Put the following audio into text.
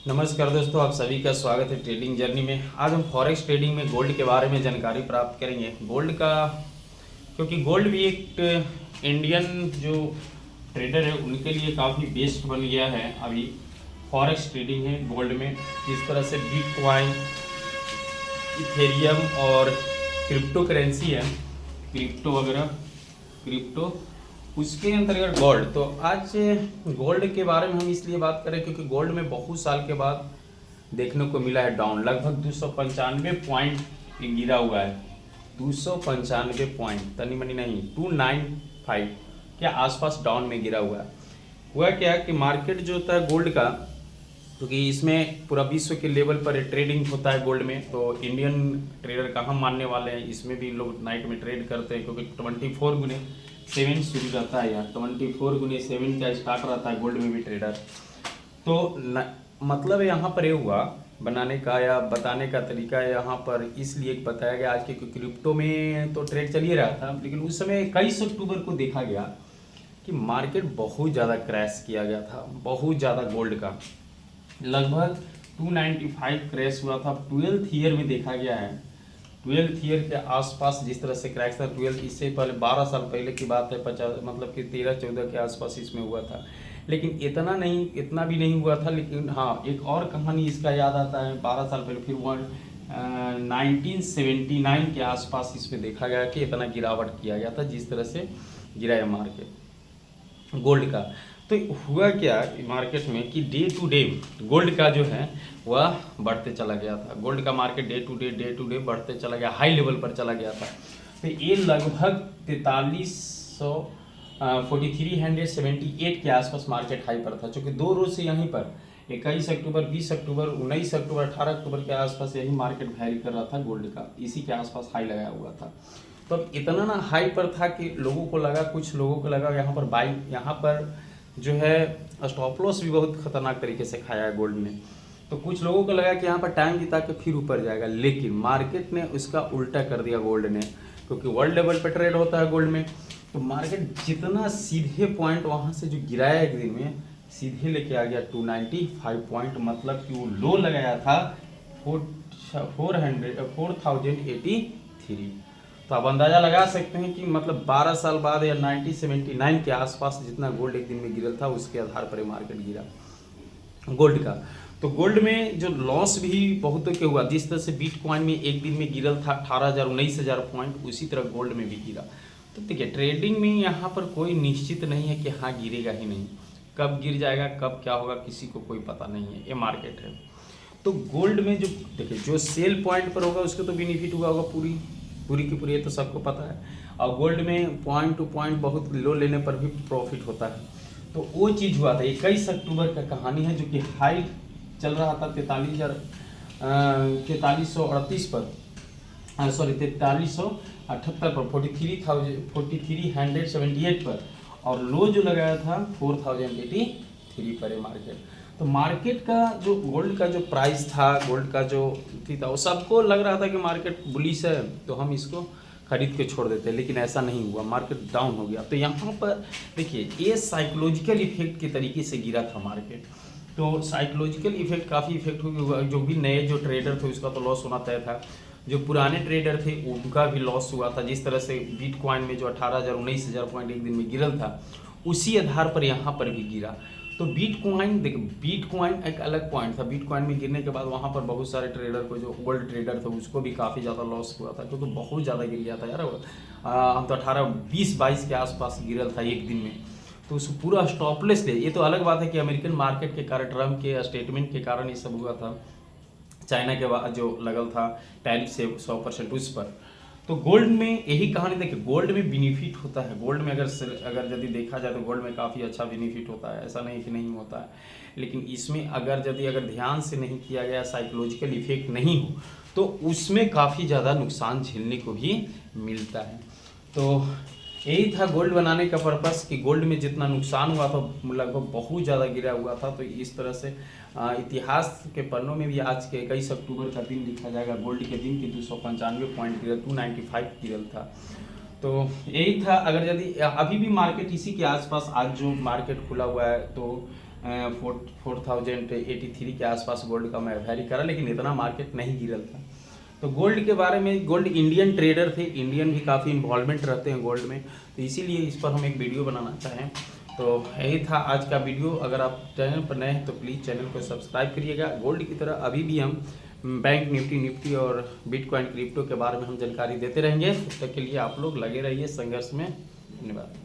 नमस्कार दोस्तों, आप सभी का स्वागत है ट्रेडिंग जर्नी में। आज हम फॉरेक्स ट्रेडिंग में गोल्ड के बारे में जानकारी प्राप्त करेंगे। गोल्ड का, क्योंकि गोल्ड भी एक इंडियन जो ट्रेडर है उनके लिए काफ़ी बेस्ट बन गया है। अभी फॉरेक्स ट्रेडिंग है गोल्ड में, जिस तरह से बिटकॉइन, इथेरियम और क्रिप्टो करेंसी है, क्रिप्टो वगैरह, क्रिप्टो उसके अंतर्गत गोल्ड। तो आज गोल्ड के बारे में हम इसलिए बात करें क्योंकि गोल्ड में बहुत साल के बाद देखने को मिला है डाउन। लगभग 295 पॉइंट गिरा हुआ है। 295 पॉइंट, तनी मनी नहीं, 295 के आसपास डाउन में गिरा हुआ है। हुआ क्या कि मार्केट जो होता है गोल्ड का, क्योंकि इसमें पूरा विश्व के लेवल पर ट्रेडिंग होता है गोल्ड में, तो इंडियन ट्रेडर का हम मानने वाले हैं। इसमें भी लोग नाइट में ट्रेड करते हैं क्योंकि 24x7 शुरू रहता है यार, 24x7 का स्टार्ट रहता है गोल्ड में भी ट्रेडर। तो मतलब यहाँ पर ये हुआ बनाने का या बताने का तरीका यहाँ पर इसलिए बताया गया आज के, क्रिप्टो में तो ट्रेड चल ही रहा था, लेकिन उस समय 21 अक्टूबर को देखा गया कि मार्केट बहुत ज़्यादा क्रैश किया गया था, बहुत ज़्यादा गोल्ड का लगभग 295 क्रैश हुआ था। 12th ईयर में देखा गया है, 12th ईयर के आसपास जिस तरह से क्रैश था। 12 इससे पहले 12 साल पहले की बात है, 50 मतलब कि 13-14 के आसपास इसमें हुआ था। लेकिन इतना नहीं, इतना भी नहीं हुआ था। लेकिन हाँ, एक और कहानी इसका याद आता है, 12 साल पहले फिर 1979 के आसपास इसमें देखा गया कि इतना गिरावट किया गया था, जिस तरह से गिराया मार्केट गोल्ड का। तो हुआ क्या मार्केट में कि डे टू डे गोल्ड का जो है वह बढ़ते चला गया था। गोल्ड का मार्केट डे टू डे बढ़ते चला गया, हाई लेवल पर चला गया था। तो ये लगभग 4378 के आसपास मार्केट हाई पर था, चूँकि 2 रोज से यहीं पर 21 अक्टूबर, 20 अक्टूबर, 19 अक्टूबर, 18 अक्टूबर के आसपास यही मार्केट वैरी कर रहा था गोल्ड का, इसी के आसपास हाई लगाया हुआ था। तो अब इतना ना हाई पर था कि लोगों को लगा, कुछ लोगों को लगा यहाँ पर बाई, यहाँ पर जो है स्टॉप लॉस भी बहुत खतरनाक तरीके से खाया है गोल्ड ने। तो कुछ लोगों को लगा कि यहाँ पर टाइम बिता के फिर ऊपर जाएगा, लेकिन मार्केट ने उसका उल्टा कर दिया गोल्ड ने, क्योंकि वर्ल्ड लेवल पर ट्रेड होता है गोल्ड में। तो मार्केट जितना सीधे पॉइंट वहाँ से जो गिराया एक दिन में, सीधे लेके आ गया 295 पॉइंट, मतलब कि वो लो लगाया था 4083। तो आप अंदाज़ा लगा सकते हैं कि मतलब 12 साल बाद या 1979 के आसपास जितना गोल्ड एक दिन में गिरा था, उसके आधार पर मार्केट गिरा गोल्ड का। तो गोल्ड में जो लॉस भी बहुतों के हुआ, जिस तरह से बिटकॉइन में एक दिन में गिरल था 18,000 19,000 पॉइंट, उसी तरह गोल्ड में भी गिरा। तो देखिए, ट्रेडिंग में यहाँ पर कोई निश्चित नहीं है कि हाँ गिरेगा ही नहीं, कब गिर जाएगा, कब क्या होगा, किसी को कोई पता नहीं है, ये मार्केट है। तो गोल्ड में जो देखिए, जो सेल पॉइंट पर होगा उसको तो बेनिफिट हुआ होगा पूरी की पूरी, ये तो सबको पता है। और गोल्ड में पॉइंट टू पॉइंट बहुत लो लेने पर भी प्रॉफिट होता है। तो वो चीज़ हुआ था 21 अक्टूबर का कहानी है, जो कि हाई चल रहा था 4338 पर, सॉरी 4378 पर, 4378 पर, और लो जो लगाया था 4083 पर है मार्केट। तो मार्केट का जो गोल्ड का जो प्राइस था, गोल्ड का जो था, वो सबको लग रहा था कि मार्केट बुलिश है तो हम इसको खरीद के छोड़ देते हैं, लेकिन ऐसा नहीं हुआ, मार्केट डाउन हो गया। तो यहाँ पर देखिए, ये साइकोलॉजिकल इफेक्ट के तरीके से गिरा था मार्केट। तो साइकोलॉजिकल इफेक्ट काफ़ी इफेक्ट हुआ, जो भी नए जो ट्रेडर थे उसका तो लॉस होना तय था, जो पुराने ट्रेडर थे उनका भी लॉस हुआ था। जिस तरह से बिटकॉइन में जो 18,000 19,000 पॉइंट एक दिन में गिरल था, उसी आधार पर यहाँ पर भी गिरा। तो बिटकॉइन देखो, बिटकॉइन एक अलग पॉइंट था। बिटकॉइन में गिरने के बाद वहाँ पर बहुत सारे ट्रेडर को, जो गोल्ड ट्रेडर थे उसको भी काफ़ी ज़्यादा लॉस हुआ था, क्योंकि तो बहुत ज़्यादा गिर गया था यार। हम तो 18 20 22 के आसपास गिरल था एक दिन में, तो उसको पूरा स्टॉपलेस ले। ये तो अलग बात है कि अमेरिकन मार्केट के कारण, ट्रम्प के स्टेटमेंट के कारण ये सब हुआ था। चाइना के बाद जो लगल था टैरिफ से 100% उस पर। तो गोल्ड में यही कहानी देखिए, गोल्ड में बेनिफिट होता है। गोल्ड में अगर यदि देखा जाए तो गोल्ड में काफ़ी अच्छा बेनिफिट होता है, ऐसा नहीं कि नहीं होता है। लेकिन इसमें अगर ध्यान से नहीं किया गया, साइकोलॉजिकल इफेक्ट नहीं हो, तो उसमें काफ़ी ज़्यादा नुकसान झेलने को भी मिलता है। तो यही था गोल्ड बनाने का पर्पस, कि गोल्ड में जितना नुकसान हुआ था लगभग बहुत ज़्यादा गिरा हुआ था। तो इस तरह से इतिहास के पन्नों में भी आज के 21 अक्टूबर का दिन लिखा जाएगा गोल्ड के दिन की। 295 पॉइंट गिरल, 295 गिरल था। तो यही था। अगर यदि अभी भी मार्केट इसी के आसपास आज जो मार्केट खुला हुआ है, तो 4083 के आसपास गोल्ड का मैं वैरी करा, लेकिन इतना मार्केट नहीं गिरल था। तो गोल्ड के बारे में, गोल्ड इंडियन ट्रेडर थे, इंडियन भी काफ़ी इन्वॉल्वमेंट रहते हैं गोल्ड में, तो इसीलिए इस पर हम एक वीडियो बनाना चाहें। तो यही था आज का वीडियो। अगर आप चैनल पर नए हैं तो प्लीज़ चैनल को सब्सक्राइब करिएगा। गोल्ड की तरह अभी भी हम बैंक निफ्टी और बिटकॉइन क्रिप्टो के बारे में हम जानकारी देते रहेंगे। तब तक के लिए आप लोग लगे रहिए संघर्ष में। धन्यवाद।